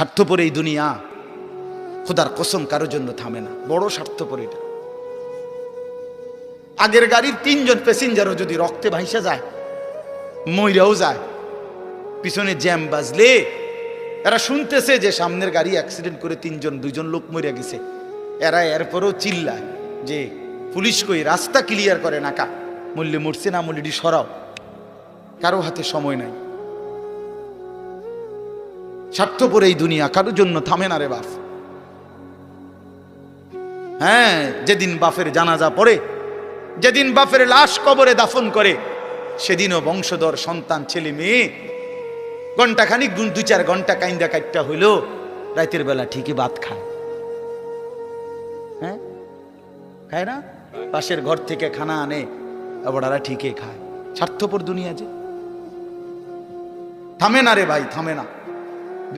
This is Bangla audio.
স্বার্থপর এই দুনিয়া, খোদার কসম কারোর জন্য থামে না, বড় স্বার্থপর এটা। আগের গাড়ির 3 জন প্যাসেঞ্জারও যদি রক্তে ভাইসা যায়, মইরাও যায়, পিছনে জ্যাম বাজলে এরা শুনতেছে যে সামনের গাড়ি অ্যাক্সিডেন্ট করে 2জন লোক মরে গেছে, এরা এরপরও চিল্লায় যে পুলিশ কই, রাস্তা ক্লিয়ার করে নাকা, মূল্যে মরছে না মূল্যটি সরাও। কারো হাতে সময় নাই। স্বার্থপর এই দুনিয়া, কারোর জন্য থামে না রে বাপ। হ্যাঁ, যেদিন বাপের জানাজা পড়ে, যেদিন বাপের লাশ কবরে দাফন করে, সেদিনও বংশধর সন্তান ছেলে মেয়ে ঘন্টাখানিক 2-4 ঘন্টা কাইন্দা কাটটা হইল, রাতের বেলা ঠিকই ভাত খায়। হ্যাঁ, খায় না? পাশের ঘর থেকে খানা আনে, ওরা ঠিকই খায়। স্বার্থপর দুনিয়া যে, থামে না রে ভাই, থামে না।